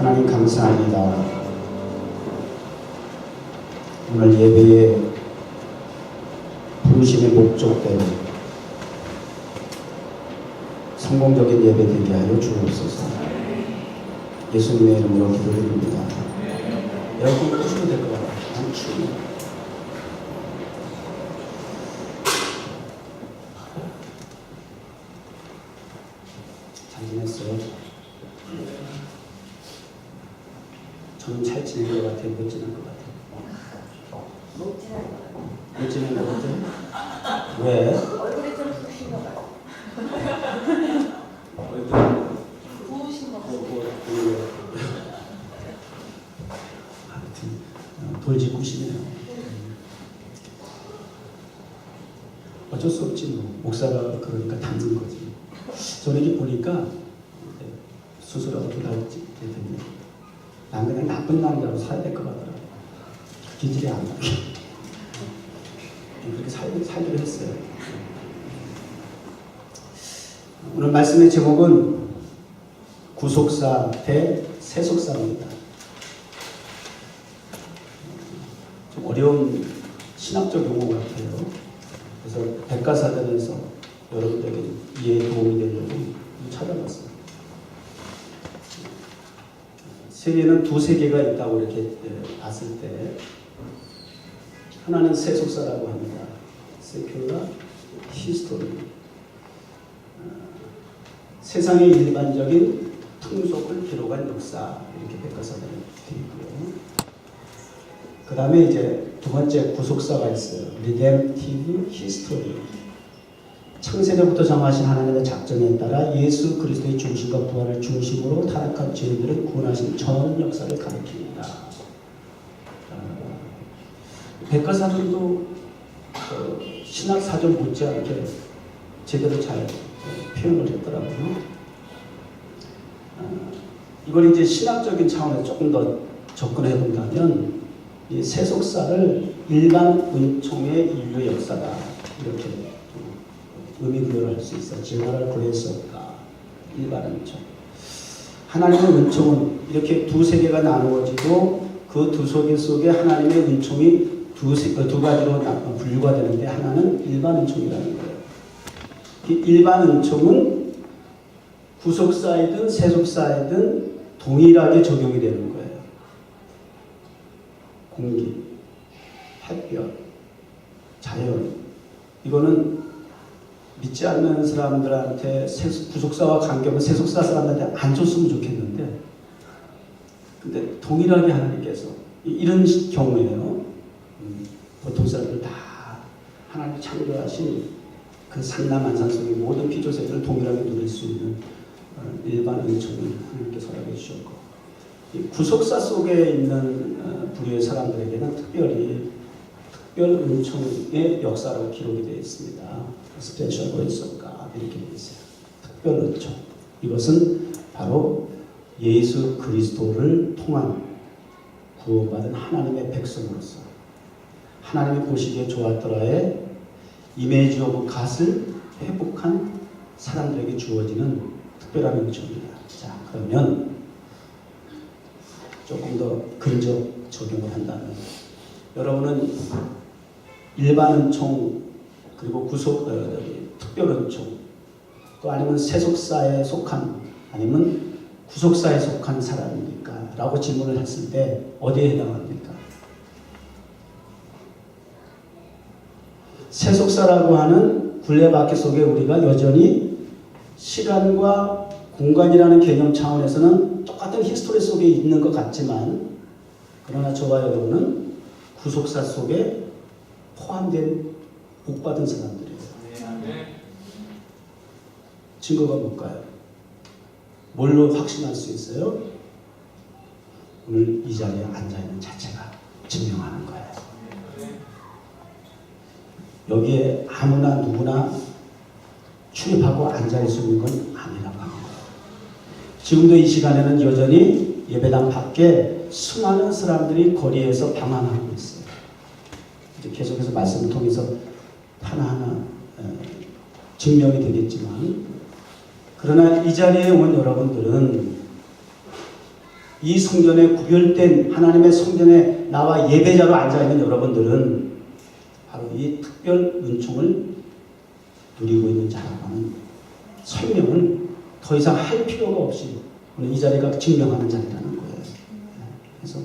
하나님 감사합니다. 오늘 예배의 부르심의 목적대로 성공적인 예배 되게 하여 주옵소서. 예수님의 이름으로 기도드립니다. 에어컨 끄셔도 될 것 같아요. 안 추워요. 잘 지냈어요? 저는 잘 지낸 것 같아요. 못 지낸 것 같아요. 못 지낸 것 같아요. 못 지낸 것 같아요? 왜? 얼굴이 좀 부으신 것 같아요. 부으신 것 같아요. 하여튼 돌직구시네요. 어쩔 수 없지 뭐. 목사가 그러니까 담는 거지. 저는 이렇게 보니까 수술하고 2달째 됐는데 난 그냥 나쁜 남자로 살아야 될 것 같더라고요. 기질이 안 나게 그렇게 살기로 했어요. 오늘 말씀의 제목은 구속사 대 세속사입니다. 좀 어려운 신학적 용어 같아요. 그래서 백과사전에서 여러분들에게 이해에 도움이 되려고 찾아봤어요. 세계에는 두 세계가 있다고 이렇게 봤을 때 하나는 세속사라고 합니다. 세큘라 히스토리. 세상의 일반적인 풍속을 기록한 역사, 이렇게 백과사전에 되어 있고요. 그 다음에 이제 두 번째 구속사가 있어요. 리뎀티브 히스토리. 창세전부터 정하신 하나님의 작정에 따라 예수 그리스도의 중심과 부활을 중심으로 타락한 죄인들을 구원하신 전 역사를 가리킵니다. 백과사전도 신학사전 못지않게 제대로 잘 표현을 했더라고요. 이걸 이제 신학적인 차원에서 조금 더 접근해 본다면 이 세속사를 일반 은총의 인류 역사다, 이렇게 의미 부여를 할 수 있어요. 제너럴 그레이스가 일반 은총. 하나님의 은총은 이렇게 두 세계가 나누어지고 그 두 세계 속에 하나님의 은총이 두 가지로 분류가 되는데 하나는 일반 은총이라는 거예요. 이 일반 은총은 구속사이든 세속사이든 동일하게 적용이 되는 거예요. 공기, 햇볕, 자연. 이거는 믿지 않는 사람들한테 구속사와 관계없는 세속사 사람들한테 안 줬으면 좋겠는데, 근데 동일하게 하나님께서 이런 경우에요. 보통 사람들 다 하나님 창조하신 그 산나만산 속의 모든 피조세들을 동일하게 누릴 수 있는 일반 은총을 하나님께서 허락해 주셨고, 구속사 속에 있는 부류의 사람들에게는 특별히 특별 은총의 역사로 기록이 되어 있습니다. 스페셜 그레이스 오브 갓 이렇게 되어 있어요. 특별 은총. 이것은 바로 예수 그리스도를 통한 구원받은 하나님의 백성으로서 하나님이 보시기에 좋았더라의 이미지 오브 갓을 회복한 사람들에게 주어지는 특별한 은총입니다. 자, 그러면 조금 더 근접 적용을 한다면 여러분은 일반 은총 그리고 특별 은총 또 아니면 세속사에 속한 아니면 구속사에 속한 사람입니까? 라고 질문을 했을 때 어디에 해당합니까? 세속사라고 하는 굴레바퀴 속에 우리가 여전히 시간과 공간이라는 개념 차원에서는 똑같은 히스토리 속에 있는 것 같지만, 그러나 저와 여러분은 구속사 속에 포함된 복받은 사람들이에요. 증거가 뭘까요? 뭘로 확신할 수 있어요? 오늘 이 자리에 앉아있는 자체가 증명하는 거예요. 여기에 아무나 누구나 출입하고 앉아있을 수 있는 건 아니라고 하는 거예요. 지금도 이 시간에는 여전히 예배당 밖에 수많은 사람들이 거리에서 방황하고 있어요. 이제 계속해서 말씀을 통해서 하나하나 증명이 되겠지만, 그러나 이 자리에 온 여러분들은 이 성전에 구별된 하나님의 성전에 나와 예배자로 앉아있는 여러분들은 바로 이 특별 은총을 누리고 있는 자라는 설명을 더 이상 할 필요가 없이 오늘 이 자리가 증명하는 자리라는 거예요. 그래서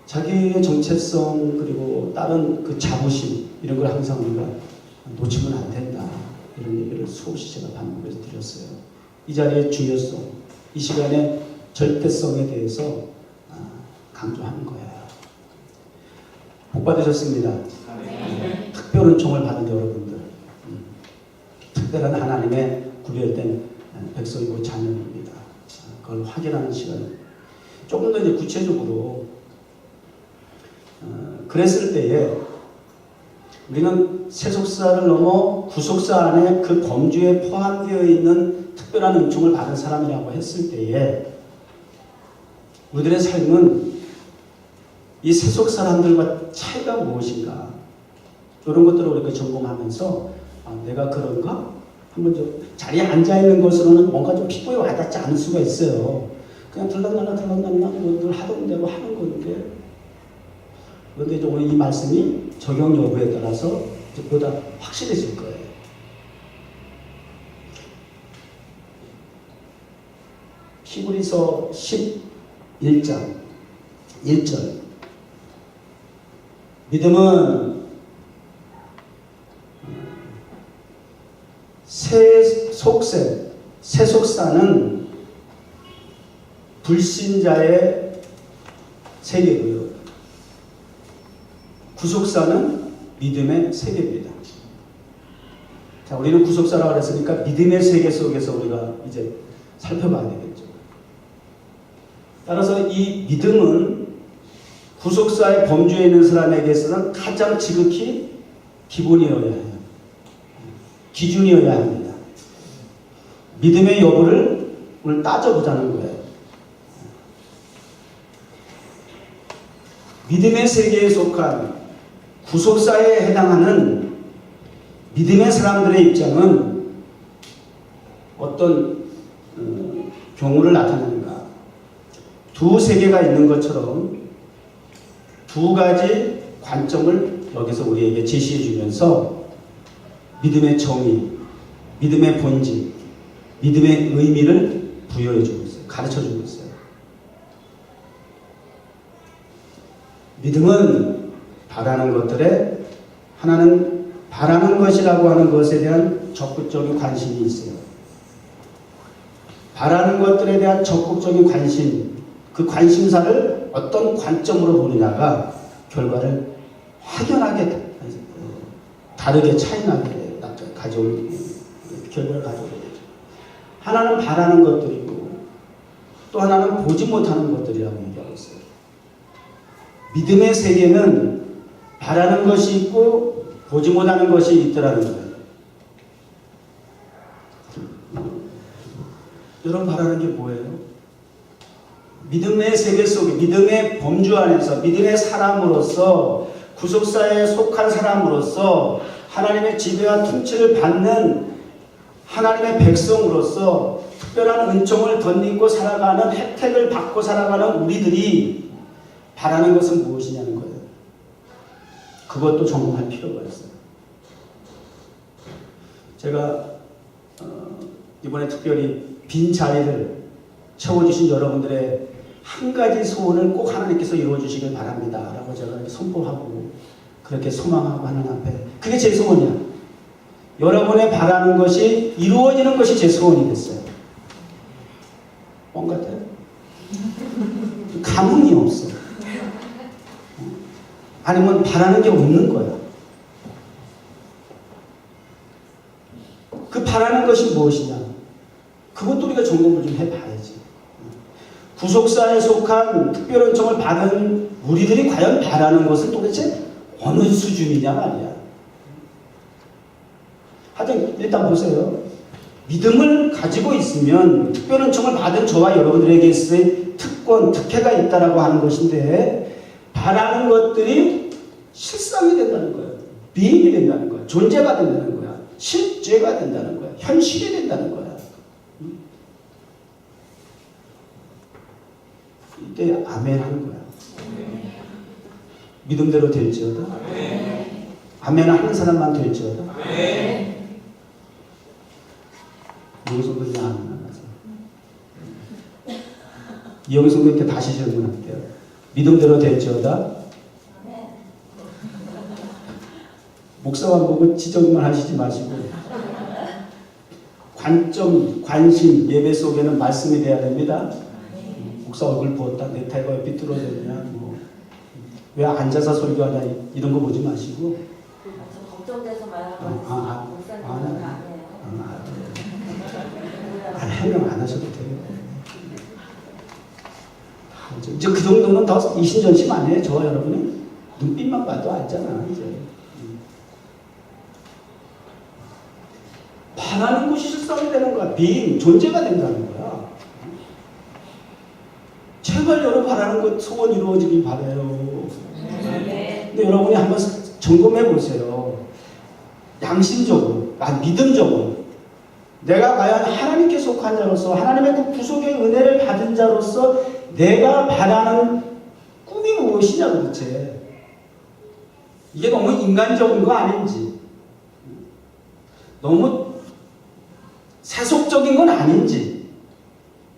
자기의 정체성 그리고 다른 그 자부심 이런 걸 항상 우리가 놓치면 안 된다. 이런 얘기를 수없이 제가 반복해서 드렸어요. 이 자리의 중요성, 이 시간의 절대성에 대해서 강조하는 거예요. 복 받으셨습니다. 특별 은총을 받은 여러분들, 특별한 하나님의 구별된 백성이고 자녀입니다. 그걸 확인하는 시간. 조금 더 이제 구체적으로 그랬을 때에 우리는 세속사를 넘어 구속사 안에 그 범주에 포함되어 있는 특별한 은총을 받은 사람이라고 했을 때에 우리들의 삶은 이 세속 사람들과 차이가 무엇인가 이런 것들을 우리가 점검하면서 내가 그런가? 한번 좀 자리에 앉아있는 것으로는 뭔가 좀 피부에 와닿지 않을 수가 있어요. 그냥 들락날락 늘 하던 대로 하는 건데 그런데 이제 오늘 이 말씀이 적용 여부에 따라서 이제 보다 확실해질 거예요. 히브리서 11장 1절 믿음은 세속사는 불신자의 세계고요. 구속사는 믿음의 세계입니다. 자, 우리는 구속사라고 그랬으니까 믿음의 세계 속에서 우리가 이제 살펴봐야 되겠죠. 따라서 이 믿음은 구속사의 범주에 있는 사람에게서는 가장 지극히 기본이어야 해요. 기준이어야 합니다. 믿음의 여부를 오늘 따져보자는 거예요. 믿음의 세계에 속한 구속사에 해당하는 믿음의 사람들의 입장은 어떤 경우를 나타내는가? 두 세계가 있는 것처럼 두 가지 관점을 여기서 우리에게 제시해 주면서 믿음의 정의, 믿음의 본질, 믿음의 의미를 부여해 주고 있어요. 가르쳐 주고 있어요. 믿음은 바라는 것들에 하나는 바라는 것이라고 하는 것에 대한 적극적인 관심이 있어요. 바라는 것들에 대한 적극적인 관심, 그 관심사를 어떤 관점으로 보느냐가 결과를 확연하게 다르게 차이나게 가져올 결과를 가져오게 되죠. 하나는 바라는 것들이고 또 하나는 보지 못하는 것들이라고 얘기하고 있어요. 믿음의 세계는 바라는 것이 있고 보지 못하는 것이 있더라는 거예요. 여러분 바라는 게 뭐예요? 믿음의 세계 속에 믿음의 범주 안에서 믿음의 사람으로서 구속사에 속한 사람으로서 하나님의 지배와 통치를 받는 하나님의 백성으로서 특별한 은총을 덧입고 살아가는 혜택을 받고 살아가는 우리들이 바라는 것은 무엇이냐는 거예요. 그것도 점검할 필요가 있어요. 제가 이번에 특별히 빈 자리를 채워주신 여러분들의 한 가지 소원을 꼭 하나님께서 이루어주시길 바랍니다 라고 제가 이렇게 선포하고 그렇게 소망하고 하는 앞에 그게 제 소원이야. 여러분의 바라는 것이 이루어지는 것이 제 소원이겠어요. 뭔 같아요? 감흥이 없어. 아니면 바라는 게 없는 거야. 그 바라는 것이 무엇이냐? 그것도 우리가 점검을 좀 해봐야지. 구속사에 속한 특별은총을 받은 우리들이 과연 바라는 것은 도대체 어느 수준이냐 말이야. 하여튼 일단 보세요. 믿음을 가지고 있으면 특별은총을 받은 저와 여러분들에게 있을 특권, 특혜가 있다라고 하는 것인데 바라는 것들이 실상이 된다는 거예요. 비행이 된다는 거예요. 존재가 된다는 거야. 실제가 된다는 거야. 현실이 된다는 거야. 이게 아멘 하는 거야. 믿음대로 될지어다. 아멘 하는 사람만 될지어다. 이영성도 아멘 안 하세요. 이영성도한테 다시 질문할게요. 믿음대로 될지어다. 목사만 보고 지적만 하시지 마시고 관점, 관심, 예배 속에는 말씀이 돼야 됩니다. 목사 얼굴 부었다, 내 타이가 왜 삐뚤어졌냐, 왜 앉아서 설교하냐 이런 거 보지 마시고. 저 걱정돼서 말하는 거 목사님 안 해요. 해명 안 하셔도 돼요. 이제 그 정도는 더 이신전심 아니에요. 저와 여러분은 눈빛만 봐도 알잖아. 이제 바라는 것이 실상이 되는 거야. being, 존재가 된다는 거야. 제발 여러분 바라는 것 소원 이루어지길 바라요. 근데 여러분이 한번 점검해 보세요. 양심적으로, 믿음적으로 내가 과연 하나님께 속한 자로서 하나님의 그 구속의 은혜를 받은 자로서 내가 바라는 꿈이 무엇이냐 도대체. 이게 너무 인간적인 거 아닌지, 너무 세속적인 건 아닌지,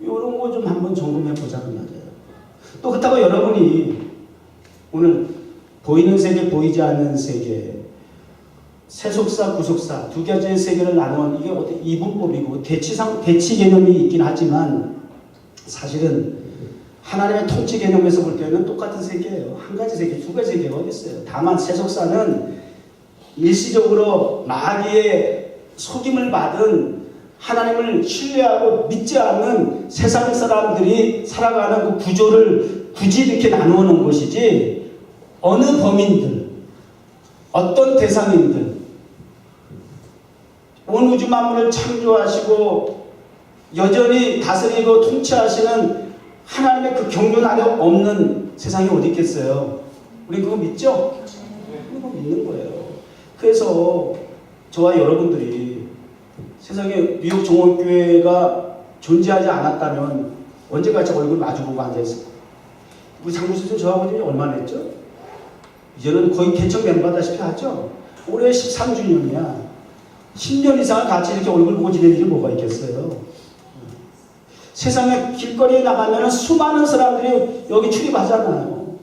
이런 거 좀 한번 점검해 보자고 말이에요. 또 그렇다고 여러분이 오늘 보이는 세계, 보이지 않는 세계, 세속사, 구속사 두 가지의 세계를 나누는 이게 어떻게 이분법이고 대치 개념이 있긴 하지만 사실은 하나님의 통치 개념에서 볼 때는 똑같은 세계예요. 한 가지 세계, 두 가지 세계가 어디 있어요. 다만 세속사는 일시적으로 마귀의 속임을 받은 하나님을 신뢰하고 믿지 않는 세상 사람들이 살아가는 그 구조를 굳이 이렇게 나누어 놓은 것이지, 어느 범인들, 어떤 대상인들, 온 우주 만물을 창조하시고 여전히 다스리고 통치하시는 하나님의 그 경륜 아래 없는 세상이 어디 있겠어요? 우리 그거 믿죠? 그거 믿는 거예요. 그래서 저와 여러분들이 세상에 뉴욕 종원교회가 존재하지 않았다면 언제까지 얼굴 마주보고 앉아있을까? 우리 장로님도 저하고 지금 얼마나 했죠? 이제는 거의 개척 멤버다시피 하죠? 올해 13주년이야. 10년 이상을 같이 이렇게 얼굴 보고 지낼 일이 뭐가 있겠어요? 세상에 길거리에 나가면 수많은 사람들이 여기 출입하잖아요.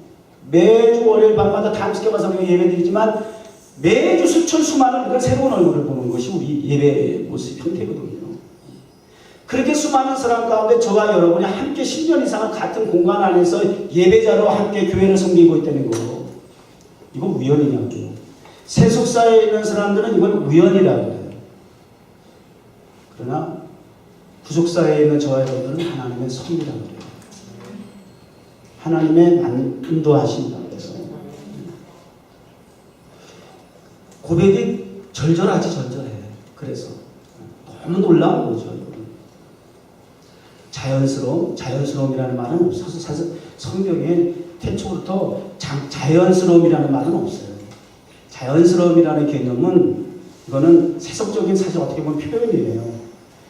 매주 월요일 밤마다 타임스퀘어 가서 예배드리지만 매주 수많은 새로운 얼굴을 보는 것이 우리 예배 모습 형태거든요. 그렇게 수많은 사람 가운데 저와 여러분이 함께 10년 이상을 같은 공간 안에서 예배자로 함께 교회를 섬기고 있다는 거, 이거 우연이냐고요. 세속사에 있는 사람들은 이걸 우연이라고 해요. 그러나 구속사에 있는 저와 여러분들은 하나님의 섭리라고 해요. 하나님의 인도하신다고 해요. 고백이 절절하지 절절해. 그래서 너무 놀라운 거죠. 자연스러움이라는 말은 없어서 사실 성경에 태초부터 자연스러움이라는 말은 없어요. 자연스러움이라는 개념은 이거는 세속적인 사실 어떻게 보면 표현이에요.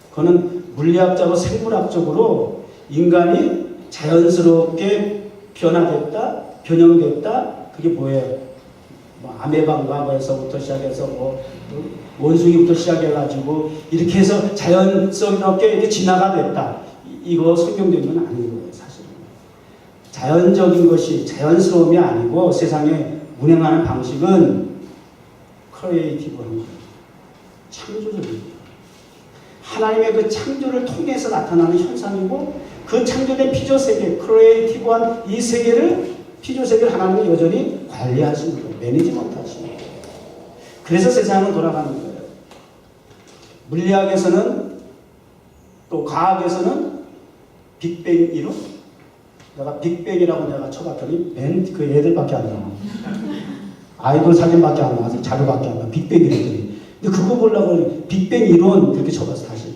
그거는 물리학자고 생물학적으로 인간이 자연스럽게 변화됐다, 변형됐다. 그게 뭐예요? 아메바인가에서부터 시작해서 원숭이부터 시작해가지고 이렇게 해서 자연스럽게 이렇게 진화가 됐다. 이거 성경적인 건 아닌 거예요, 사실은. 자연적인 것이 자연스러움이 아니고 세상에 운행하는 방식은 크리에이티브한 거예요. 창조적입니다. 하나님의 그 창조를 통해서 나타나는 현상이고, 그 창조된 피조세계, 크리에이티브한 이 세계를, 피조세계를 하나님이 여전히 관리하시는 거예요. 매니지먼트 하시는 거예요. 그래서 세상은 돌아가는 거예요. 물리학에서는, 또 과학에서는 빅뱅 이론? 내가 빅뱅이라고 내가 쳐봤더니 그 애들밖에 안 나와. 아이돌 사진밖에 안 나와서 자료밖에 안 나와. 빅뱅 이론들이. 근데 그거 보려고 빅뱅 이론 그렇게 쳐봤어, 다시.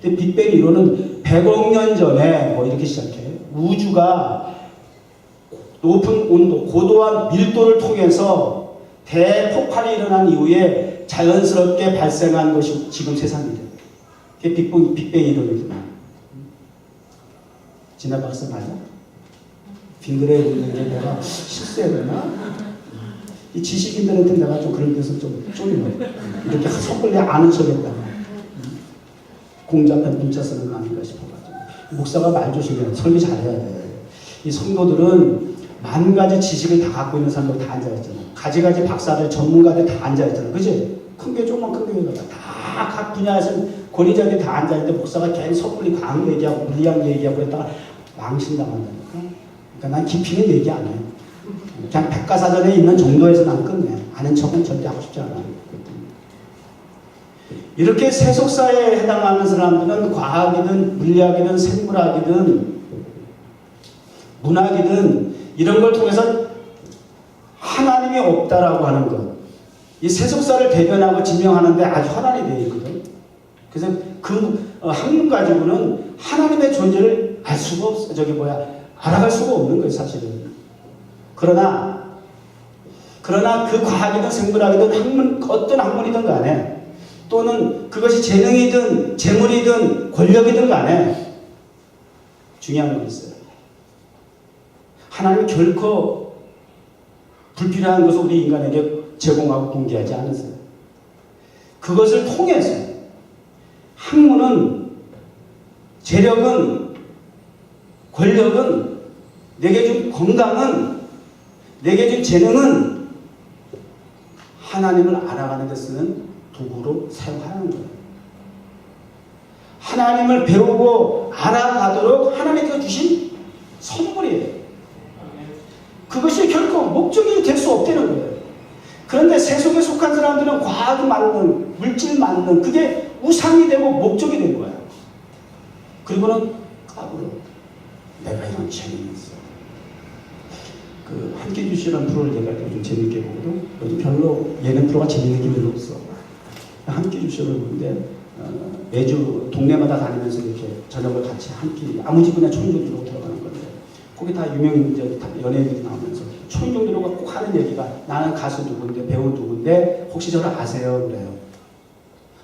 근데 빅뱅 이론은 100억 년 전에 뭐 이렇게 시작해. 우주가 높은 온도, 고도한 밀도를 통해서 대폭발이 일어난 이후에 자연스럽게 발생한 것이 지금 세상이래. 그게 빅뱅 이론이구나. 진화 박사 맞아? 빙그레 있는 게 내가 실수했나? 이 지식인들한테 내가 좀 그런 데서 좀 쫄려. 이렇게 섣불리 아는 척했다가 공자한테 문자 쓰는 거 아닌가 싶어가지고. 목사가 말 조심해야 돼. 설교 잘해야 돼. 이 성도들은 만 가지 지식을 다 갖고 있는 사람들 다 앉아있잖아. 가지가지 박사들, 전문가들 다 앉아있잖아. 그지? 큰 게 조금만 큰 게 다 각 분야에서 권위자들이 다 앉아있는데 목사가 괜히 섣불리 과학 얘기하고 물리학 얘기하고 그랬다가 망신당한다니까. 그러니까 난 깊이는 얘기 안 해. 그냥 백과사전에 있는 정도에서 난 끝내. 아는 척은 절대 하고 싶지 않아. 이렇게 세속사에 해당하는 사람들은 과학이든 물리학이든 생물학이든 문학이든 이런 걸 통해서 하나님이 없다라고 하는 것. 이 세속사를 대변하고 증명하는데 아주 혈안이 되어 있거든. 그래서 그 학문 가지고는 하나님의 존재를 알 수가 없어. 알아갈 수가 없는 거예요, 사실은. 그러나 그 과학이든 생물학이든 어떤 학문이든 간에 또는 그것이 재능이든 재물이든 권력이든 간에 중요한 건 있어요. 하나님이 결코 불필요한 것을 우리 인간에게 제공하고 공개하지 않으세요. 그것을 통해서 학문은 재력은 권력은 내게 준 건강은 내게 준 재능은 하나님을 알아가는 데 쓰는 도구로 사용하는 거예요. 하나님을 배우고 알아가도록 하나님께서 주신 선물이에요. 그것이 결코 목적이 될 수 없다는 거예요. 그런데 세속에 속한 사람들은 과학이 맞는, 물질 맞는, 그게 우상이 되고 목적이 된 거야. 그리고는 까불어. 내가 이런 재능이 있어. 그 함께 주시라는 프로를 내가 좀 재밌게 보거든. 요즘 별로 예능 프로가 재밌는 게 별로 없어. 함께 주시를 보는데 매주 동네마다 다니면서 이렇게 저녁을 같이 한 끼 아무 집이나 초인종 들고 들어가는 건데 거기 다 유명 연예인들이 나오면서 초인종 들고 꼭 하는 얘기가 나는 가수 누군데 배우 누군데 혹시 저를 아세요? 그래요.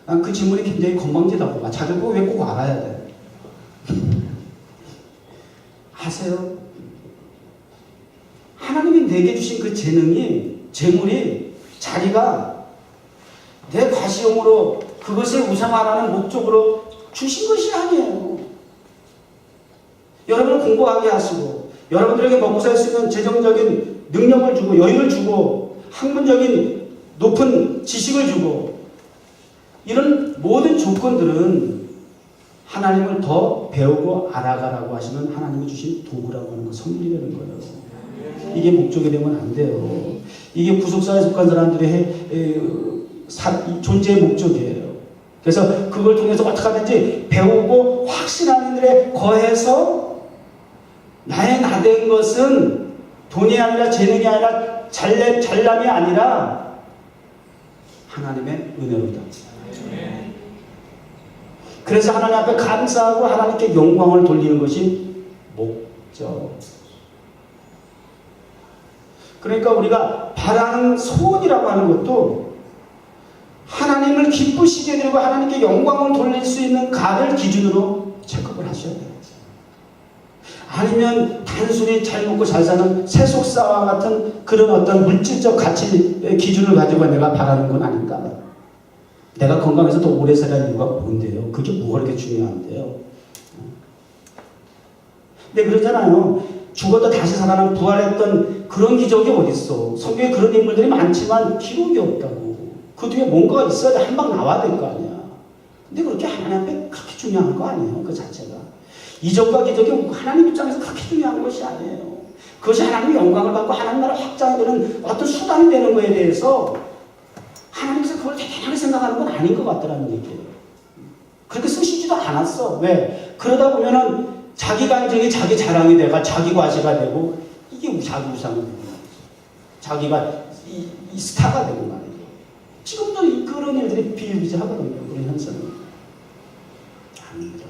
난 그 질문이 굉장히 건방지다고. 자기도 왜 꼭 알아야 돼? 아세요? 하나님이 내게 주신 그 재능이 재물이 자기가 내 과시용으로 그것을 우상화하는 목적으로 주신 것이 아니에요. 여러분을 공부하게 하시고 여러분들에게 먹고 살 수 있는 재정적인 능력을 주고 여유를 주고 학문적인 높은 지식을 주고 이런 모든 조건들은 하나님을 더 배우고 알아가라고 하시는 하나님이 주신 도구라고 하는 거 선물이 되는 거예요. 이게 목적이 되면 안 돼요. 이게 구속사에 속한 사람들의 존재의 목적이에요. 그래서 그걸 통해서 어떻게 하든지 배우고 확신하는 일에 거해서 나의 나된 것은 돈이 아니라 재능이 아니라 잘남이 아니라 하나님의 은혜로다. 그래서 하나님 앞에 감사하고 하나님께 영광을 돌리는 것이 목적. 그러니까 우리가 바라는 소원이라고 하는 것도 하나님을 기쁘시게 되고 하나님께 영광을 돌릴 수 있는 가를 기준으로 체크를 하셔야 돼요. 아니면 단순히 잘 먹고 잘 사는 세속사와 같은 그런 어떤 물질적 가치의 기준을 가지고 내가 바라는 건 아닌가. 내가 건강해서 더 오래 살아야 이유가 뭔데요? 그게 뭐가 그렇게 중요한데요? 근데 그렇잖아요. 죽었다 다시 살아난 부활했던 그런 기적이 어딨어. 성경에 그런 인물들이 많지만 기록이 없다고. 그 뒤에 뭔가가 있어야 돼. 한 방 나와야 될 거 아니야. 근데 그렇게 하나님 앞에 그렇게 중요한 거 아니에요. 그 자체가. 이적과 기적이 하나님 입장에서 그렇게 중요한 것이 아니에요. 그것이 하나님의 영광을 받고 하나님 나라 확장되는 어떤 수단이 되는 것에 대해서 하나님께서 그걸 대단하게 생각하는 건 아닌 것 같더라는 얘기예요. 그렇게 쓰시지도 않았어. 왜? 그러다 보면은 자기 감정이 자기 자랑이 되고 자기 과시가 되고 이게 자기 우상이 되고 자기가 이 스타가 되고 말이에요. 지금도 그런 일들이 비일비재하거든요. 우리 현상은. 아닙니다.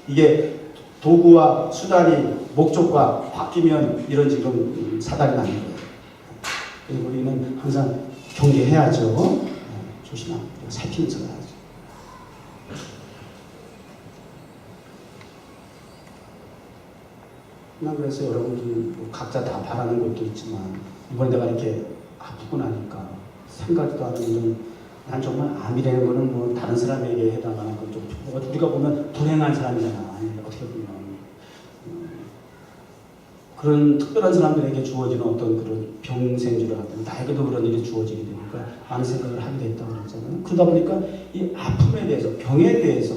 이게 도구와 수단이 목적과 바뀌면 이런 지금 사단이 나는 거예요. 그래서 우리는 항상 경계해야죠. 조심하고 살피면서 가야죠. 난 그래서 여러분들 뭐 각자 다 바라는 것도 있지만 이번에 내가 이렇게 아프고 나니까 생각도 안 하는 난 정말 암이라는 거는 뭐 다른 사람에게 해당하는 건좀 우리가 보면 불행한 사람이잖아. 아니, 어떻게 보면 그런 특별한 사람들에게 주어지는 어떤 그런 병생주를 하든 나에게도 그런 일이 주어지게 되니까 많은 생각을 하게 됐다고 그랬잖아요. 그러다 보니까 이 아픔에 대해서 병에 대해서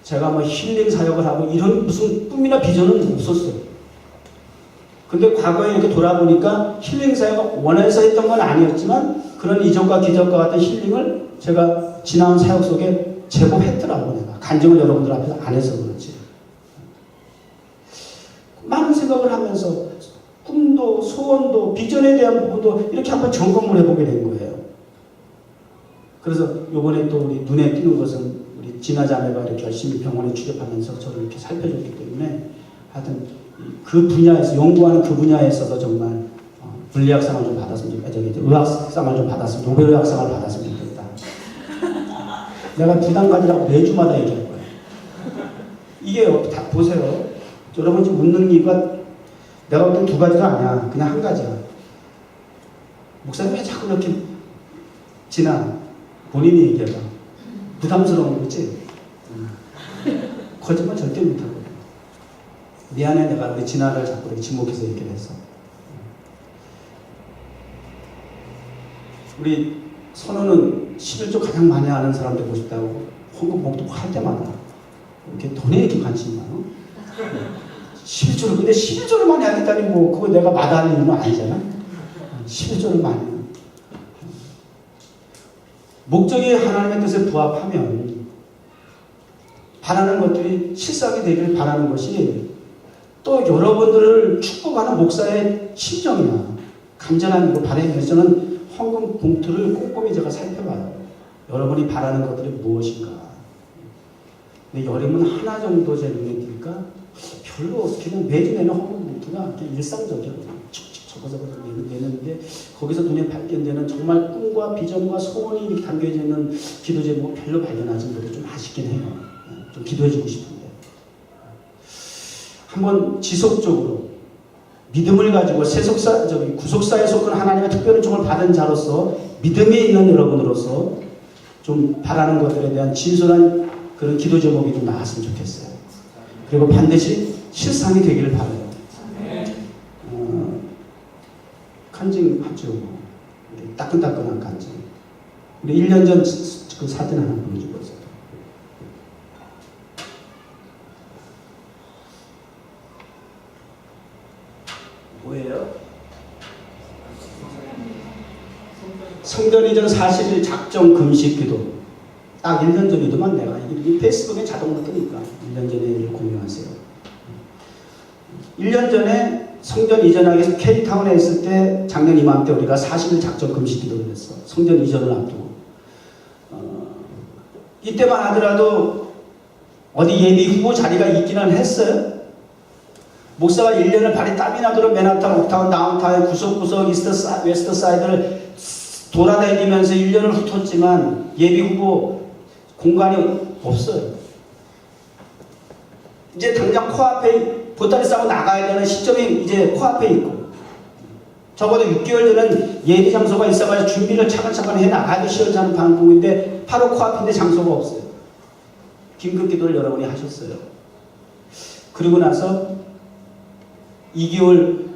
제가 뭐 힐링 사역을 하고 이런 무슨 꿈이나 비전은 없었어요. 근데 과거에 이렇게 돌아보니까 힐링 사역을 원해서 했던 건 아니었지만 그런 이적과 기적과 같은 힐링을 제가 지나온 사역 속에 제법 했더라고 내가. 간증을 여러분들 앞에서 안 해서 그렇지. 많은 생각을 하면서 꿈도 소원도 비전에 대한 부분도 이렇게 한번 점검을 해보게 된 거예요. 그래서 요번에 또 우리 눈에 띄는 것은 우리 진아 자매가 이렇게 열심히 병원에 출입하면서 저를 이렇게 살펴줬기 때문에 하여튼 그 분야에서 연구하는 그 분야에 있어서 정말 물리학상을 좀 받았으면 좋겠다. 의학상을 좀 받았으면 노벨 의학상을 받았으면 좋겠다. 내가 부담 가지라고 매주마다 얘기할 거예요. 이게 다 보세요. 여러분 지금 웃는 이유가 내가 볼 땐 두 가지가 아니야. 그냥 한 가지야. 목사님 왜 자꾸 이렇게 지나 본인이 얘기해봐. 부담스러운 거지? 거짓말 절대 못하거든. 미안해 내가 우리 진아를 자꾸 이렇게 지목해서 얘기를 했어. 우리 선우는 11조 가장 많이 아는 사람 되고 싶다고 헌금 목도 할 때마다 이렇게 돈에 이렇게 관심이 많아. 11조를 근데 11조를 많이 하겠다니 뭐 그거 내가 마다할 이유는 아니잖아. 11조를 많이 목적이 하나님의 뜻에 부합하면 바라는 것들이 실상이 되길 바라는 것이 또 여러분들을 축복하는 목사의 심정이야. 간절한 그 바람에 저는 헌금 봉투를 꼼꼼히 제가 살펴봐요. 여러분이 바라는 것들이 무엇인가. 근데 여름은 하나 정도 제 눈에 띄니까 별로 그냥 매주 내는 헌금 봉투가 일상적이야. 축축 적어서 내는데 거기서 눈에 발견되는 정말 꿈과 비전과 소원이 이렇게 담겨져 있는 기도 제목을 별로 발견하지 못해 좀 아쉽긴 해요. 좀 기도해주고 싶은데 한번 지속적으로 믿음을 가지고 구속사에 속한 하나님의 특별한 종을 받은 자로서 믿음이 있는 여러분으로서 좀 바라는 것들에 대한 진솔한 그런 기도 제목이 좀 나왔으면 좋겠어요. 그리고 반드시 실상이 되기를 바라요. 간증하죠. 따끈따끈한 간증. 우리 1년 전 그 사진 하나 보여주고 있어요. 뭐예요? 성전 이전 40일 작정 금식 기도. 딱 1년 전이더만 내가 이 페이스북에 자동으로 뜨니까 1년 전에 일을 공유하세요. 1년 전에 성전 이전하기 위해서 K타운에 있을 때 작년 이맘때 우리가 40일 작정 금식 기도를 했어. 성전 이전을 앞두고. 이때만 하더라도 어디 예비 후보 자리가 있기는 했어요. 목사가 1년을 발이 땀이 나도록 맨하탄, 옥타운, 다운타운, 구석구석, 웨스트 사이드를 돌아다니면서 1년을 훑었지만 예비 후보 공간이 없어요. 이제 당장 코앞에 보따리 싸고 나가야 되는 시점이 이제 코앞에 있고 적어도 6개월 전엔 예비 장소가 있어가지고 준비를 차근차근 해나가기 시원찮은 방법인데 바로 코앞인데 장소가 없어요. 긴급기도를 여러분이 하셨어요. 그리고 나서 2개월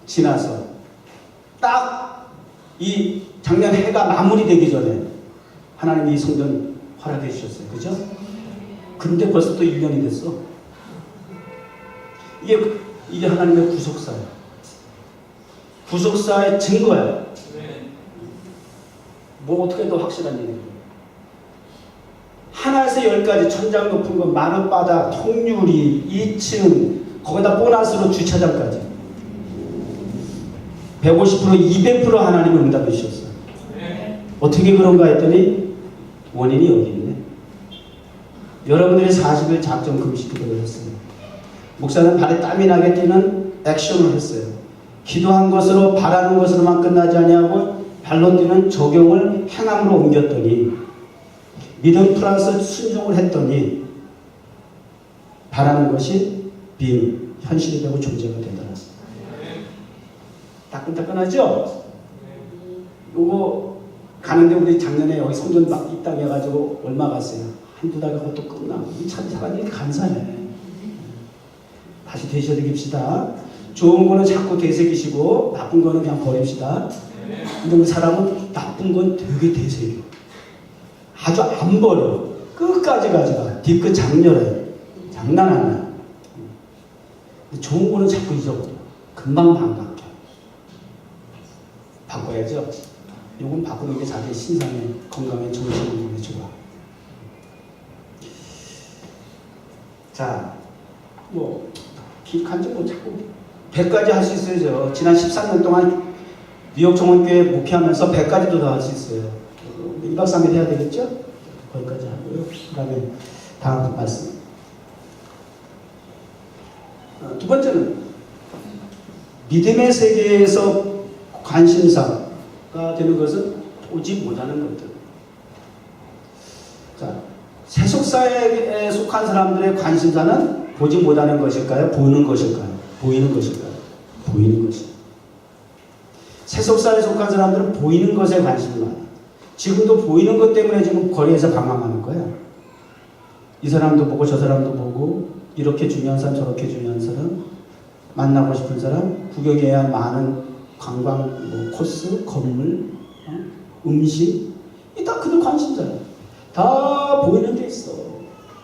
지나서 딱 이 작년 해가 마무리되기 전에 하나님이 이 성전 허락해 주셨어요. 그죠? 근데 벌써 또 1년이 됐어. 이게 하나님의 구속사예요. 구속사의 증거예요. 뭐 어떻게 더 확실한 얘기예요. 하나에서 10까지 천장 높은 거 마룻바닥, 통유리, 2층 거기다 보너스로 주차장까지 150% 200% 하나님이 응답해 주셨어요. 어떻게 그런가 했더니 원인이 여기 있네. 여러분들이 40일 작정 금식 기도를 했어요. 목사는 발에 땀이 나게 뛰는 액션을 했어요. 기도한 것으로 바라는 것으로만 끝나지 아니하고 발로 뛰는 적용을 행함으로 옮겼더니 믿음 플러스 순종을 했더니 바라는 것이 being 현실이 되고 존재가 되더라. 따끈따끈하죠? 요거 가는데 우리 작년에 여기 성전 막 입당 해가지고 얼마 갔어요? 한두 달 가고 또 끝나고. 참 사람이 간사해. 다시 되새깁시다. 좋은 거는 자꾸 되새기시고 나쁜 거는 그냥 버립시다. 근데 우리 사람은 나쁜 건 되게 되새겨. 아주 안 버려. 끝까지 가져가. 뒤끝 장렬해. 장난 아니야. 좋은 거는 자꾸 잊어버려. 금방 반갑게. 바꿔야죠. 요건 바꾸는 게 자기 신상에, 건강에, 정신건강에 좋아. 자, 뭐 기간지 뭐 자꾸 100가지 할 수 있어요. 지난 13년 동안 뉴욕 종합교회 목회하면서 100가지도 더 할 수 있어요. 2박 3일 해야 되겠죠? 거기까지 하고요. 그 다음에 다음 말씀. 두 번째는 믿음의 세계에서 관심사가 되는 것은 보지 못하는 것들. 자, 세속사에 속한 사람들의 관심사는 보지 못하는 것일까요? 보는 것일까요? 보이는 것일까요? 보이는 것이에요. 세속사에 속한 사람들은 보이는 것에 관심이 많아요. 지금도 보이는 것 때문에 지금 거리에서 방황하는 거야. 이 사람도 보고 저 사람도 보고 이렇게 중요한 사람 저렇게 중요한 사람 만나고 싶은 사람 구경해야 많은 관광 뭐 코스 건물 음식 이 다 그들 관심사야. 다 보이는 데 있어.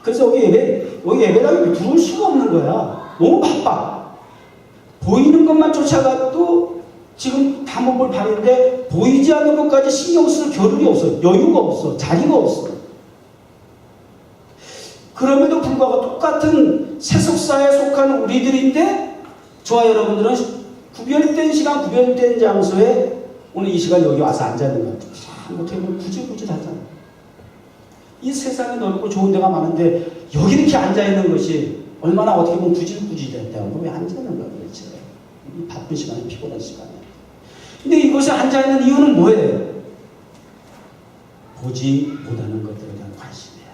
그래서 여기 예배당에 들어올 수가 없는 거야. 너무 바빠. 보이는 것만 쫓아가도 지금 다 먹을 밤인데 보이지 않는 것까지 신경 쓸 겨를이 없어. 여유가 없어. 자리가 없어. 그럼에도 불구하고 똑같은 세속사에 속한 우리들인데 저와 여러분들은 구별된 시간, 구별된 장소에 오늘 이 시간 여기 와서 앉아있는 것 같아요. 참 어떻게 보면 구질구질하잖아. 이 세상에 넓고 좋은 데가 많은데 여기 이렇게 앉아있는 것이 얼마나 어떻게 보면 구질구질했다. 왜 앉아있는 거야 도대체. 이 바쁜 시간에 피곤한 시간에. 근데 이곳에 앉아있는 이유는 뭐예요? 보지 못하는 것들에 대한 관심이야.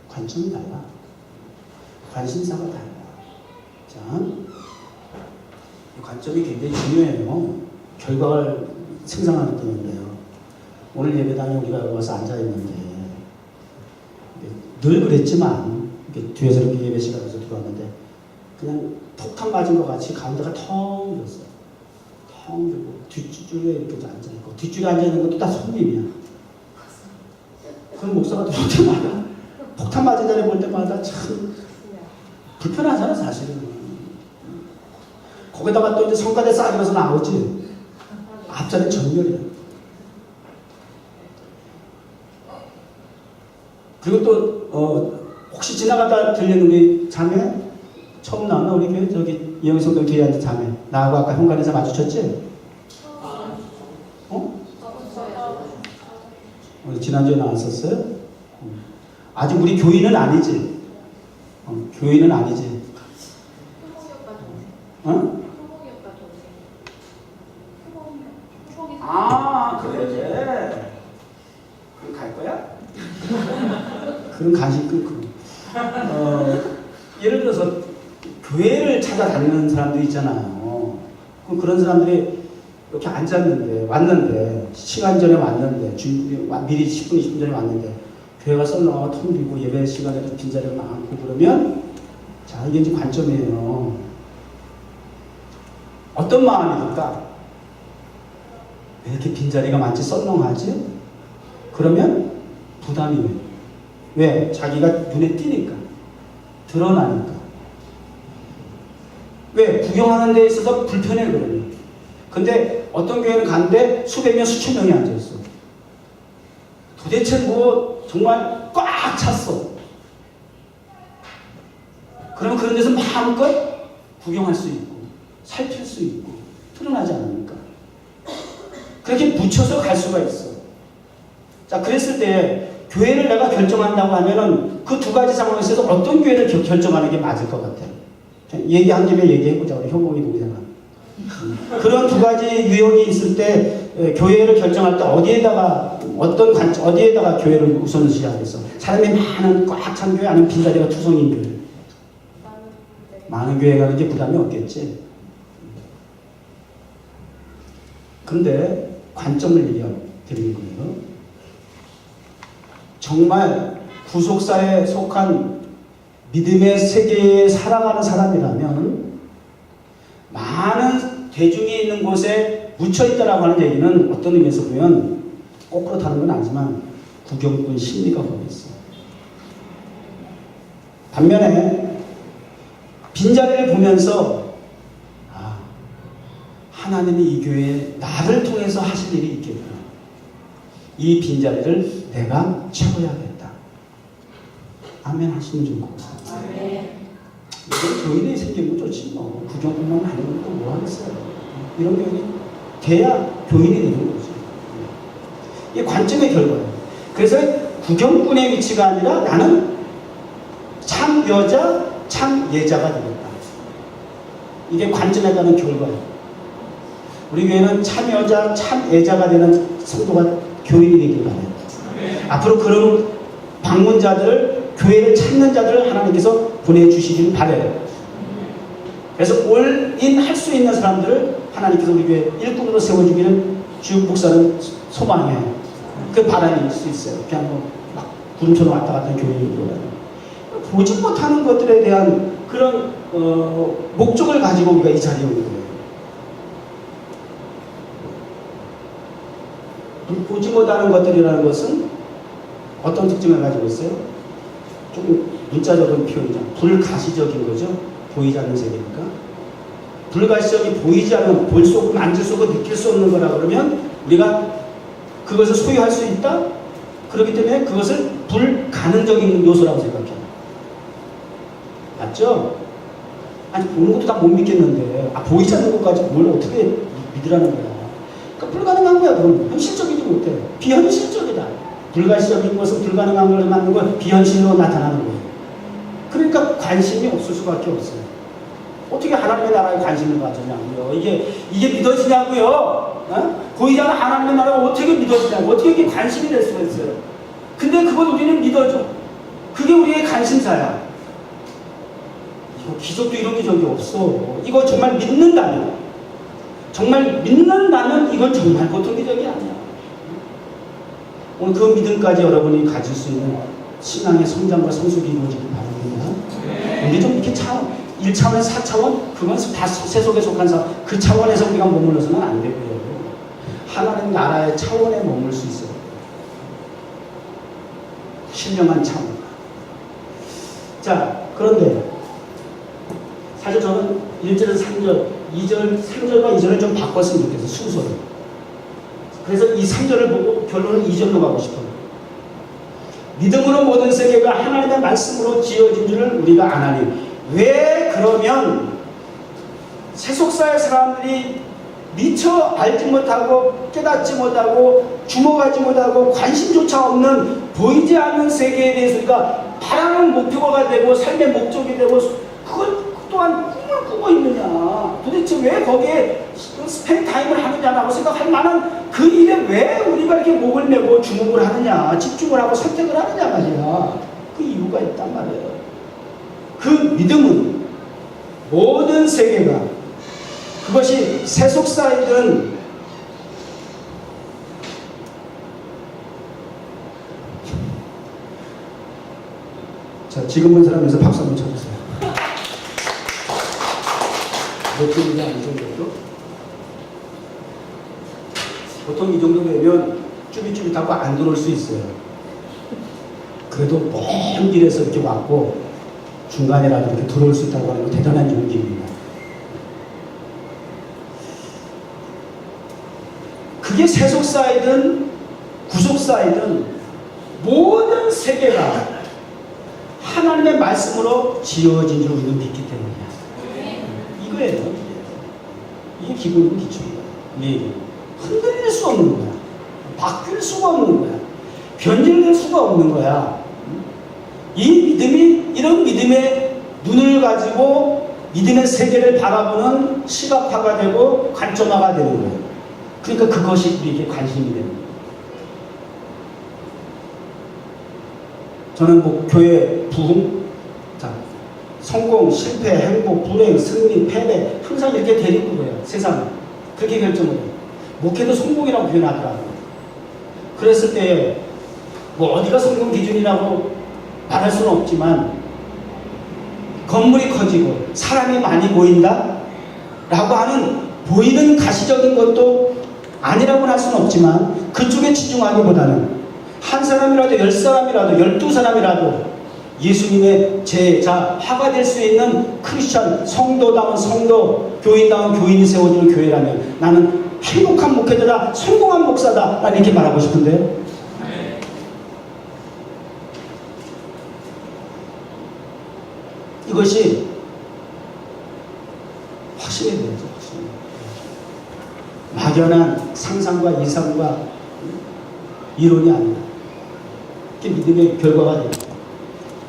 관점이 달라. 관심사가 달라. 자, 이 관점이 굉장히 중요해요. 결과를 생산하는 건데요. 오늘 예배당에 우리가 와서 앉아있는데 늘 그랬지만 뒤에서 이렇게 예배 시간에서 들어왔는데 그냥 폭탄 맞은 것 같이 가운데가 텅 비었어요. 텅 비고 뒷줄에 이렇게 앉아있고 뒷줄에 앉아있는 것도 다 손님이야. 그럼 목사가 들어올 때마다 폭탄 맞은 자리 볼 때마다 참 불편하잖아 사실은. 거기다가 또 이제 성가대 쌓이면서 나오지. 앞자리는 정렬이야. 그리고 또 혹시 지나가다 들리는 우리 자매 처음 나왔나 우리 교회 저기 이영성도 뒤에 앉은 자매 나하고 아까 현관에서 마주쳤지? 지난주에 나왔었어요? 아직 우리 교인은 아니지? 교인은 아니지? 아 그래? 그럼 갈 거야? 그럼 간식 끊고 예를 들어서 교회를 찾아다니는 사람도 있잖아요. 그런 사람들이 이렇게 왔는데 시간 전에 왔는데 미리 10분 20분 전에 왔는데 교회가 썰렁하고 텅 비고 예배 시간에도 빈자리가 많고 그러면 자 이게 이제 관점이에요. 어떤 마음이 들까? 왜 이렇게 빈자리가 많지 썰렁하지? 그러면 부담이 왜? 자기가 눈에 띄니까 드러나니까. 왜? 구경하는 데 있어서 불편해 그러니. 근데 어떤 교회는 갔는데 수백 명 수천 명이 앉아있어. 도대체 뭐 정말 꽉 찼어. 그러면 그런 데서 마음껏 구경할 수 있고 살필 수 있고 드러나지 않으니까. 그렇게 묻혀서 갈 수가 있어. 자, 그랬을 때 교회를 내가 결정한다고 하면은 그 두 가지 상황에 있어서 어떤 교회를 결정하는 게 맞을 것 같아요. 얘기한 김에 얘기해보자. 우리 현봉이 동생아. 그런 두 가지 유형이 있을 때 교회를 결정할 때 어디에다가 어디에다가 교회를 우선시 하겠어? 사람이 많은 꽉 찬 교회 아니면 빈자리가 투성인 교회? 많은 교회 가는 게 부담이 없겠지. 근데 관점을 드리는 거예요. 정말 구속사에 속한 믿음의 세계에 살아가는 사람이라면 많은 대중이 있는 곳에 묻혀있다라고 하는 얘기는 어떤 의미에서 보면 꼭 그렇다는 건 아니지만 구경꾼 심리가 거기 있어. 반면에 빈자리를 보면서 하나님이 이 교회에 나를 통해서 하실 일이 있겠구나. 이 빈자리를 내가 채워야겠다. 아멘 하시면 좀 고맙습니다. 이건 교인이 생기면 좋지 뭐. 구경꾼만 아니면 또 뭐 하겠어요. 이런 교인이 돼야 교인이 되는 거지. 이게 관점의 결과예요. 그래서 구경꾼의 위치가 아니라 나는 참 여자, 참 예자가 되겠다. 이게 관점에 따른 결과예요. 우리 교회는 참 여자, 참 예자가 되는 성도가 교인이 되길 바라요. 앞으로 그런 방문자들을, 교회를 찾는 자들을 하나님께서 보내주시길 바라요. 그래서 올인 할 수 있는 사람들을 하나님께서 우리 교회 일꾼으로 세워주기를 주육 목사는 소망해요. 그 바람일 수 있어요. 그냥 막 구름처럼 왔다 갔다 하는 교인이보다는. 보지 못하는 것들에 대한 그런 목적을 가지고 우리가 이 자리에 오는 거예요. 보지 못하는 것들이라는 것은 어떤 특징을 가지고 있어요? 조금 문자적인 표현이죠. 불가시적인 거죠. 보이지 않는 세계니까. 불가시적이 보이지 않는, 볼 수 없고 만질 수 없고 느낄 수 없는 거라 그러면 우리가 그것을 소유할 수 있다? 그렇기 때문에 그것을 불가능적인 요소라고 생각해요. 맞죠? 아니 보는 것도 다 못 믿겠는데 보이지 않는 것까지 뭘 어떻게 믿으라는 거야. 그러니까 불가능한 거야. 그건 현실적이지 못해. 비현실적이다. 불가시적인 것은 불가능한 걸 만든 건 비현실로 나타나는 거예요. 그러니까 관심이 없을 수밖에 없어요. 어떻게 하나님의 나라에 관심을 가지냐고요. 이게 믿어지냐고요. 어? 보이지 않는 하나님의 나라가 어떻게 믿어지냐고. 어떻게 이게 관심이 될 수가 있어요. 근데 그걸 우리는 믿어줘. 그게 우리의 관심사야. 기적도 이런 기적이 없어. 이거 정말 믿는다면 이건 정말 보통 기적이 아니야. 오늘 그 믿음까지 여러분이 가질 수 있는 신앙의 성장과 성숙이 이루어지길 바랍니다. 우리 좀 이렇게 1차원, 4차원, 그건 다 세속에 속한 사람, 그 차원에서 우리가 머물러서는 안 되고요. 하나님 나라의 차원에 머물 수 있어요. 신령한 차원. 자, 그런데 사실 저는 1절에서 3절, 2절, 3절과 2절을 좀 바꿨으면 좋겠어요. 순서를. 그래서 이 3절을 보고 결론은 2절로 가고 싶어요. 믿음으로 모든 세계가 하나님의 말씀으로 지어진 줄을 우리가 아나니. 왜 그러면 세속사의 사람들이 미처 알지 못하고 깨닫지 못하고 주목하지 못하고 관심조차 없는 보이지 않는 세계에 대해서 우리가 바라는 목표가 되고 삶의 목적이 되고 그것 또한 꿈을 꾸고 있느냐. 도대체 왜 거기에 스페인 타임을 하느냐라고 생각할 만한 그 일에 왜 우리가 이렇게 목을 메고 주목을 하느냐, 집중을 하고 선택을 하느냐 말이야. 그 이유가 있단 말이에요. 그 믿음은 모든 세계가 그것이 세속사이든 자, 지금 본 사람에서 박수 한번 쳐주세요. 몇 분이냐 이 정도? 보통 이 정도 되면 쭈빗쭈빗하고 안 들어올 수 있어요. 그래도 먼 길에서 이렇게 왔고 중간에라도 이렇게 들어올 수 있다고 하는 건 대단한 용기입니다. 그게 세속사이든 구속사이든 모든 세계가 하나님의 말씀으로 지어진 줄 우리는 믿기 때문이야. 이거예요. 이게 기본이고 기초입니다. 네. 흔들릴 수 없는 거야. 바뀔 수가 없는 거야. 변질될 수가 없는 거야. 이 믿음이, 이런 믿음의 눈을 가지고 믿음의 세계를 바라보는 시각화가 되고 관점화가 되는 거예요. 그러니까 그것이 우리에게 관심이 됩니다. 저는 뭐 교회 부흥, 자, 성공, 실패, 행복, 불행, 승리, 패배 항상 이렇게 데리고 가요. 세상을 그렇게 결정을 해요. 목회도 성공이라고 표현하더라고요. 그랬을 때 뭐 어디가 성공 기준이라고 말할 수는 없지만 건물이 커지고 사람이 많이 모인다 라고 하는 보이는 가시적인 것도 아니라고는 할 수는 없지만 그쪽에 집중하기보다는 한 사람이라도 10사람이라도 12사람이라도 예수님의 제자화가 될 수 있는 크리스천, 성도다운 성도, 교인다운 교인이 세워지는 교회라면 나는 행복한 목회자다, 성공한 목사다, 난 이렇게 말하고 싶은데요. 이것이 확신이 되죠. 막연한 상상과 이상과 이론이 아니다. 이게 믿음의 결과가 됩니다.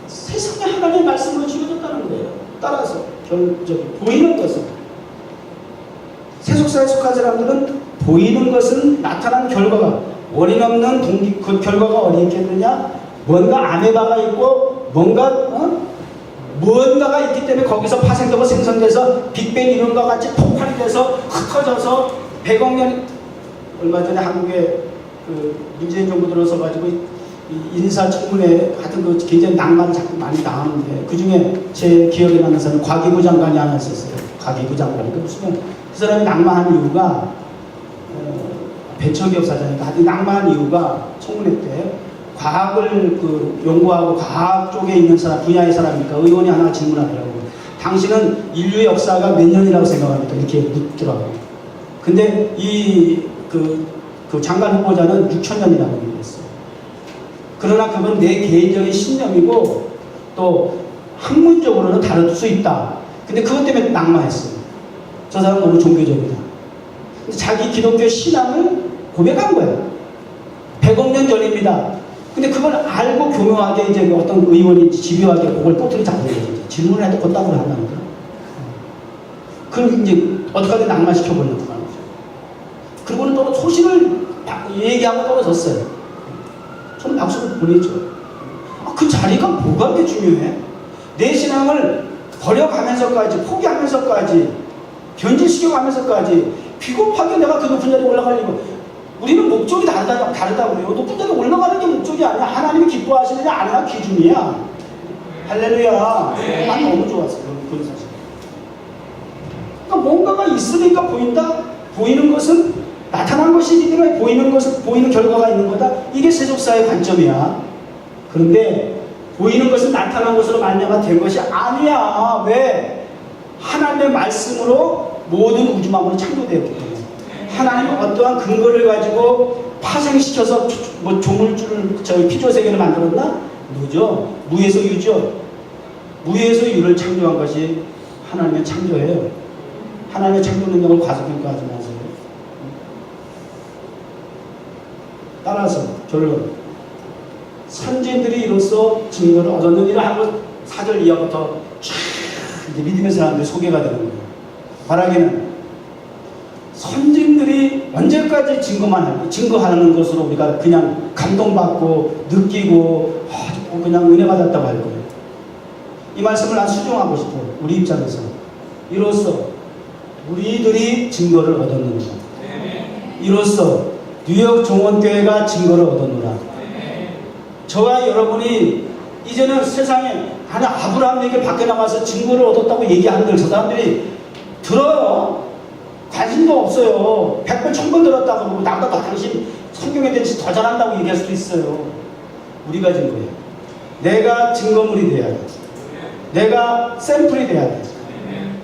세상에 하나님의 말씀으로 지어졌다는 거예요. 따라서 보이는 것은 세속사에 속한 사람들은 보이는 것은 나타난 결과가 원인 없는 그 결과가 어디 있겠느냐? 뭔가 아메바가 있고 뭔가가 있기 때문에 거기서 파생되고 생성돼서 빅뱅 이론과 같이 폭발이 돼서 흩어져서 100억 년 얼마 전에 한국에 그 문재인 정부 들어서 가지고 인사청문회 하여튼 그 굉장히 낭만이 자꾸 많이 나오는데 그 중에 제 기억에 나는 사람은 과기부 장관이 하나 있었어요. 과기부 장관이. 그 사람이 낭만한 이유가 배척기업 사장이니까 하여튼 낭만한 이유가 청문회 때 과학을 그 연구하고 과학 쪽에 있는 사람, 분야의 사람이니까 의원이 하나 질문하더라고요. 당신은 인류의 역사가 몇 년이라고 생각합니까? 이렇게 묻더라고요. 근데 그 장관 후보자는 6,000년이라고 얘기했어요. 그러나 그건 내 개인적인 신념이고 또 학문적으로는 다를 수 있다. 근데 그것 때문에 낙마했어요. 저 사람은 너무 종교적이다. 근데 자기 기독교 신앙을 고백한 거예요. 100억 년 전입니다. 근데 그걸 알고 교묘하게 이제 어떤 의원이 집요하게 그걸 꼬투리 잡는 거죠. 질문을 해도 곧답을 한다는 거예요. 그럼 이제 어떻게든 낙마시켜보려고 하는 거죠. 그리고는 또 소신을 얘기하고 떨어졌어요. 저는 박수를 보내죠. 그 자리가 뭐가 그렇게 중요해? 내 신앙을 버려가면서까지, 포기하면서까지, 변질시켜가면서까지, 비겁하게 내가 그 높은 자리에 올라가려고. 우리는 목적이 다르다고 그래요. 높은 자리에 올라가는 게 목적이 아니야. 하나님이 기뻐하시느냐, 안 하느냐 기준이야. 할렐루야. 난 너무 좋았어요. 그런 사실. 그러니까 뭔가가 있으니까 보인다? 보이는 것은 나타난 것이기 때문에 보이는 것은 보이는 결과가 있는 거다. 이게 세속사의 관점이야. 그런데 보이는 것은 나타난 것으로 말미암아 된 것이 아니야. 왜? 하나님의 말씀으로 모든 우주만물이 창조되었기 때문에 하나님은 어떠한 근거를 가지고 파생시켜서 뭐 조물주를 피조세계를 만들었나? 무죠. 무에서 유죠. 무에서 유를 창조한 것이 하나님의 창조예요. 하나님의 창조 능력을 과소평가하지 마세요. 따라서 결론, 선진들이 이로써 증거를 얻었느니라 하고 4절 이하부터 쫙 이제 믿음의 사람들이 소개가 되는 거예요. 말하기는 선진들이 언제까지 증거하는 것으로 우리가 그냥 감동받고 느끼고 그냥 은혜 받았다고 할 거예요. 이 말씀을 난 수정하고 싶어요. 우리 입장에서 이로써 우리들이 증거를 얻었느니라. 이로써 뉴욕 종원교회가 증거를 얻었노라. 저와 여러분이 이제는 세상에 아브라함에게 밖에 나가서 증거를 얻었다고 얘기하는들 저 사람들이 들어요. 관심도 없어요. 100번 1000번 들었다고 그러고 나보다 더 당신 성경에 대해서 더 잘한다고 얘기할 수도 있어요. 우리가 증거예요. 내가 증거물이 돼야 돼. 내가 샘플이 돼야 돼.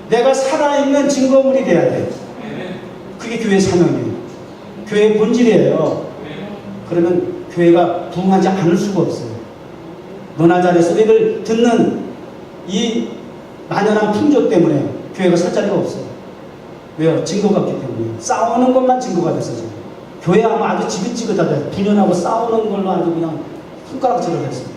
내가 살아있는 증거물이 돼야 돼. 그게 교회 사명이에요. 교회의 본질이에요. 그러면 교회가 부흥하지 않을 수가 없어요. 너나 잘해 소리를 듣는 이 만연한 풍조 때문에 교회가 설 자리가 없어요. 왜요? 증거가 없기 때문에. 싸우는 것만 증거가 됐어요. 교회 하면 아주 지긋지긋하다. 분연하고 싸우는 걸로 아주 그냥 손가락질을 했어요.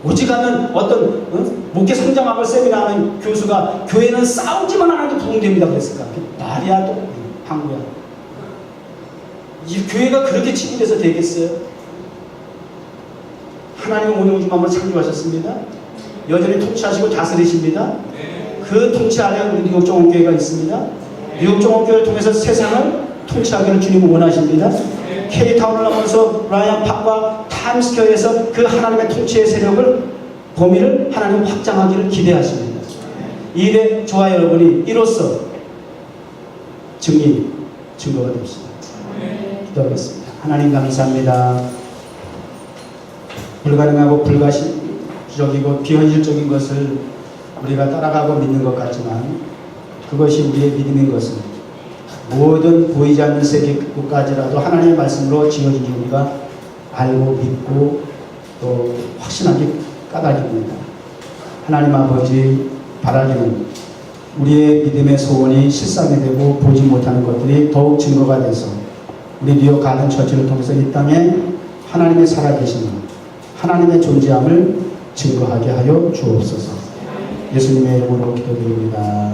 오직 하면 어떤 목회 성장학을 세미나하는 교수가 교회는 싸우지만 않아도 부흥됩니다 그랬을까? 말이야 또 방구야. 이 교회가 그렇게 침입해서 되겠어요? 하나님은 오늘 우주 만물을 창조하셨습니다. 여전히 통치하시고 다스리십니다. 그 통치 아래 우리 뉴욕 종합교회가 있습니다. 뉴욕 종합교회를 통해서 세상을 통치하기를 주님은 원하십니다. K타운을 넘어서 라이언 팍과 타임스퀘어에서 그 하나님의 통치의 세력을 범위를 하나님 확장하기를 기대하십니다. 이 일에 저와 여러분이 이로써 증거가 됩시다. 기도하겠습니다. 하나님 감사합니다. 불가능하고 불가시적이고 비현실적인 것을 우리가 따라가고 믿는 것 같지만 그것이 우리의 믿음인 것은 모든 보이지 않는 세계까지라도 하나님의 말씀으로 지어진 우리가 알고 믿고 또 확신하기 까닭입니다. 하나님 아버지 바라기는 우리의 믿음의 소원이 실상이 되고 보지 못하는 것들이 더욱 증거가 돼서 우리 뉴욕 가든 처치를 통해서 이 땅에 하나님의 살아계심을 하나님의 존재함을 증거하게 하여 주옵소서. 예수님의 이름으로 기도드립니다.